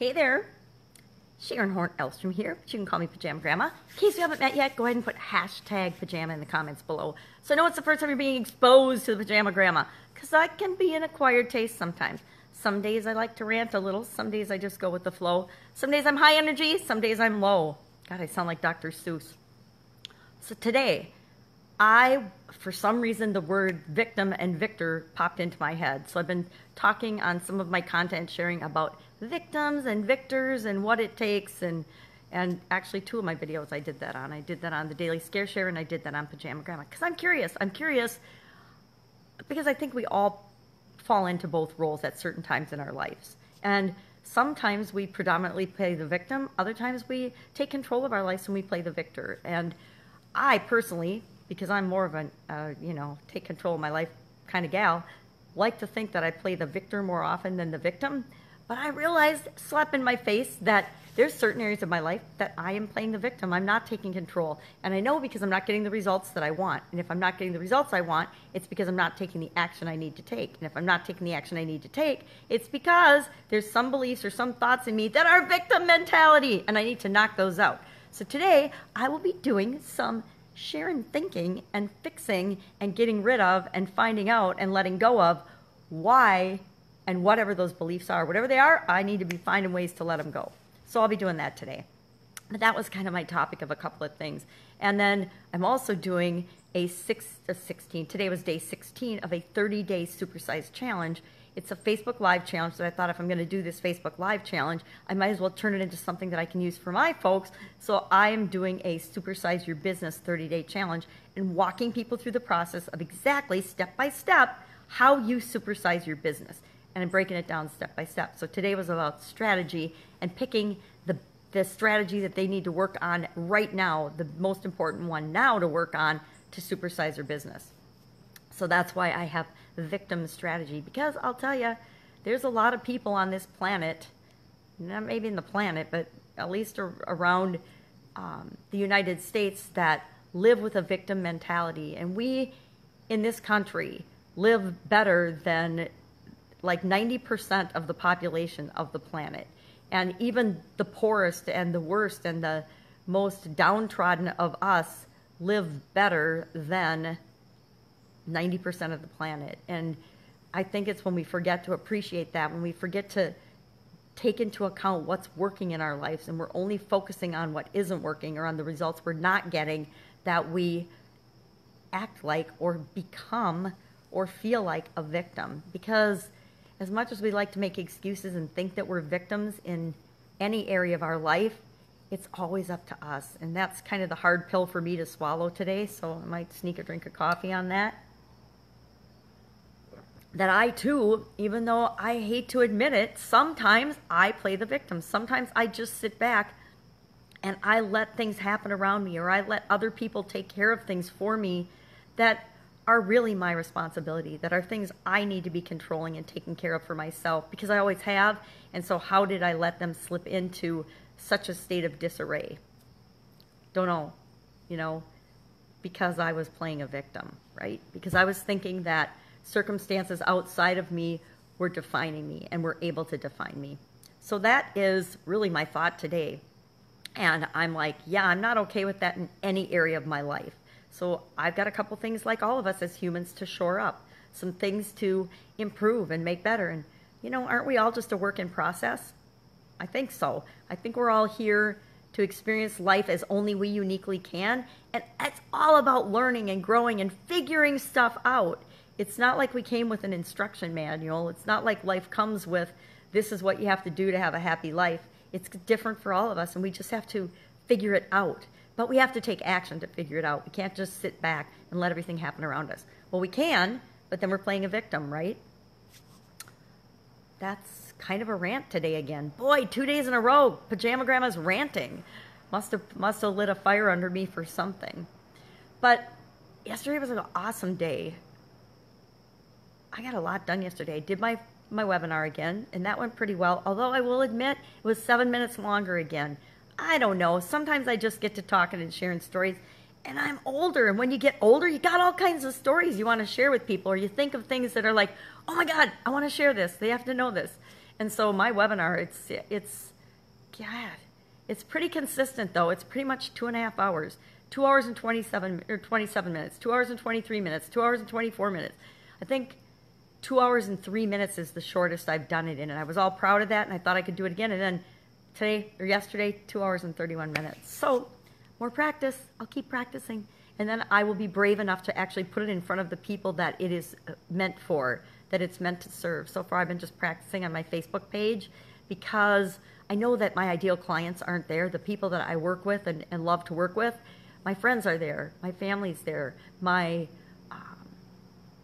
Hey there, Sharon Horne-Ellstrom here, but you can call me Pajama Grandma. In case you haven't met yet, go ahead and put hashtag pajama in the comments below. So I know it's the first time you're being exposed to the Pajama Grandma, because that can be an acquired taste sometimes. Some days I like to rant a little, some days I just go with the flow. Some days I'm high energy, some days I'm low. God, I sound like Dr. Seuss. So today, for some reason, the word victim and victor popped into my head. So I've been talking on some of my content, sharing about victims and victors and what it takes. And actually, two of my videos I did that on. I did that on the Daily Scare Share, and I did that on Pajama Grandma. Because I'm curious. I'm curious because I think we all fall into both roles at certain times in our lives. And sometimes we predominantly play the victim. Other times we take control of our lives and we play the victor. And I personally, because I'm more of a, take control of my life kind of gal, like to think that I play the victor more often than the victim. But I realized, slap in my face, that there's certain areas of my life that I am playing the victim. I'm not taking control. And I know because I'm not getting the results that I want. And if I'm not getting the results I want, it's because I'm not taking the action I need to take. And if I'm not taking the action I need to take, it's because there's some beliefs or some thoughts in me that are victim mentality. And I need to knock those out. So today, I will be doing some sharing thinking and fixing and getting rid of and finding out and letting go of why and whatever those beliefs are. Whatever they are, I need to be finding ways to let them go. So I'll be doing that today. But that was kind of my topic of a couple of things. And then I'm also doing today was day 16 of a 30-day supersize challenge. It's a Facebook Live challenge that I thought if I'm going to do this Facebook Live challenge, I might as well turn it into something that I can use for my folks. So I am doing a Supersize Your Business 30-day challenge and walking people through the process of exactly step by step how you supersize your business. And I'm breaking it down step by step. So today was about strategy and picking the strategy that they need to work on right now, the most important one now to work on to supersize their business. So that's why I have victim strategy, because I'll tell you, there's a lot of people on this planet, not maybe in the planet, but at least around the United States that live with a victim mentality. And we in this country live better than like 90% of the population of the planet. And even the poorest and the worst and the most downtrodden of us live better than 90% of the planet. And I think it's when we forget to appreciate that, when we forget to take into account what's working in our lives and we're only focusing on what isn't working or on the results we're not getting, that we act like or become or feel like a victim. Because as much as we like to make excuses and think that we're victims in any area of our life, it's always up to us. And that's kind of the hard pill for me to swallow today, so I might sneak a drink of coffee on that. That I too, even though I hate to admit it, sometimes I play the victim. Sometimes I just sit back and I let things happen around me, or I let other people take care of things for me that are really my responsibility, that are things I need to be controlling and taking care of for myself, because I always have. And so how did I let them slip into such a state of disarray? Don't know, because I was playing a victim, right? Because I was thinking that circumstances outside of me were defining me and were able to define me. So that is really my thought today. And I'm like, yeah, I'm not okay with that in any area of my life. So I've got a couple things, like all of us as humans, to shore up, some things to improve and make better. And, aren't we all just a work in process? I think so. I think we're all here to experience life as only we uniquely can. And it's all about learning and growing and figuring stuff out. It's not like we came with an instruction manual. It's not like life comes with, this is what you have to do to have a happy life. It's different for all of us, and we just have to figure it out. But we have to take action to figure it out. We can't just sit back and let everything happen around us. Well, we can, but then we're playing a victim, right? That's kind of a rant today again. Boy, 2 days in a row, Pajama Grandma's ranting. Must have lit a fire under me for something. But yesterday was an awesome day. I got a lot done yesterday. I did my webinar again, and that went pretty well. Although I will admit, it was 7 minutes longer again. I don't know. Sometimes I just get to talking and sharing stories, and I'm older. And when you get older, you got all kinds of stories you want to share with people, or you think of things that are like, oh my God, I want to share this. They have to know this. And so my webinar, God, it's pretty consistent though. It's pretty much 2.5 hours, 2 hours and 27 minutes, 2 hours and 23 minutes, 2 hours and 24 minutes. I think 2 hours and 3 minutes is the shortest I've done it in, and I was all proud of that, and I thought I could do it again. And then today or yesterday, 2 hours and 31 minutes. So more practice. I'll keep practicing, and then I will be brave enough to actually put it in front of the people that it is meant for, that it's meant to serve. So far, I've been just practicing on my Facebook page because I know that my ideal clients aren't there. The people that I work with and love to work with, my friends are there, my family's there, my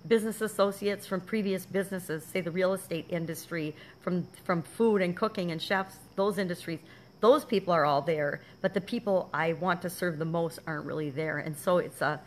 business associates from previous businesses, say the real estate industry, from food and cooking and chefs, those industries, those people are all there, but the people I want to serve the most aren't really there. And so it's a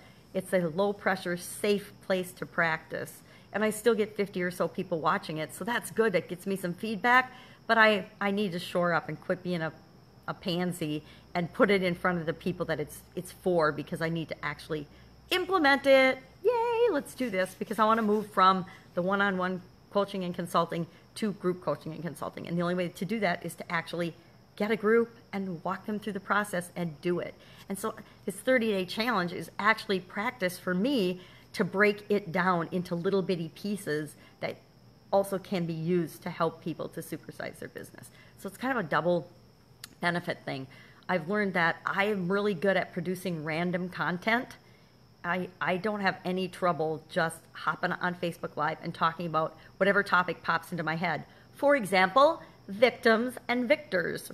low pressure, safe place to practice. And I still get 50 or so people watching it, so that's good. It gets me some feedback, but I need to shore up and quit being a pansy and put it in front of the people that it's for, because I need to actually implement it. Yay, let's do this, because I want to move from the one-on-one coaching and consulting to group coaching and consulting. And the only way to do that is to actually get a group and walk them through the process and do it. And so this 30-day challenge is actually practice for me to break it down into little bitty pieces that also can be used to help people to supersize their business. So it's kind of a double benefit thing. I've learned that I am really good at producing random content. I don't have any trouble just hopping on Facebook Live and talking about whatever topic pops into my head. For example, victims and victors.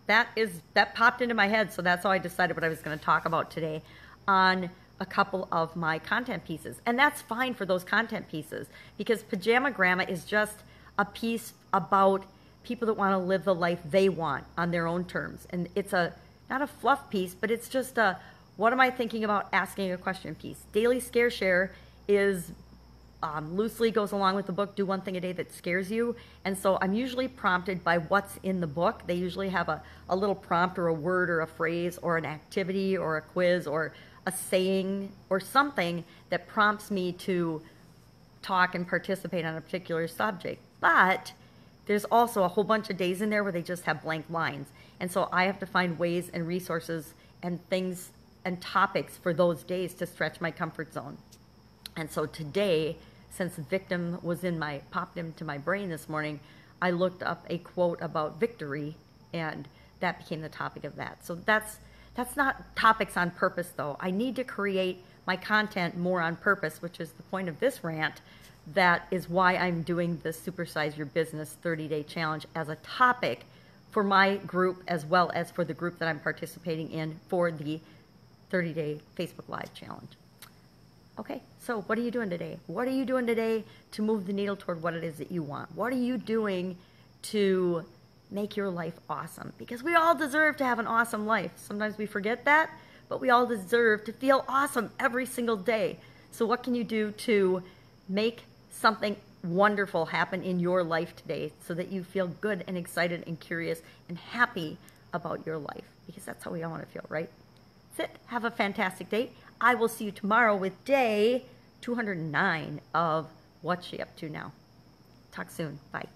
That popped into my head, so that's how I decided what I was going to talk about today on a couple of my content pieces. And that's fine for those content pieces, because Pajama Grandma is just a piece about people that want to live the life they want on their own terms. And it's not a fluff piece, but it's just a what am I thinking about asking a question piece. Daily Scare Share is loosely goes along with the book, Do One Thing a Day That Scares You. And so I'm usually prompted by what's in the book. They usually have a little prompt or a word or a phrase or an activity or a quiz or a saying or something that prompts me to talk and participate on a particular subject. But there's also a whole bunch of days in there where they just have blank lines. And so I have to find ways and resources and things and topics for those days to stretch my comfort zone. And so today, since victim popped into my brain this morning, I looked up a quote about victory, and that became the topic of that. So that's not topics on purpose, though. I need to create my content more on purpose, which is the point of this rant. That is why I'm doing the Supersize Your Business 30-Day Challenge as a topic for my group, as well as for the group that I'm participating in for the 30-Day Facebook Live Challenge. Okay, so what are you doing today? What are you doing today to move the needle toward what it is that you want? What are you doing to make your life awesome? Because we all deserve to have an awesome life. Sometimes we forget that, but we all deserve to feel awesome every single day. So what can you do to make something wonderful happen in your life today so that you feel good and excited and curious and happy about your life? Because that's how we all want to feel, right? That's it. Have a fantastic day. I will see you tomorrow with day 209 of What's She Up To Now. Talk soon. Bye.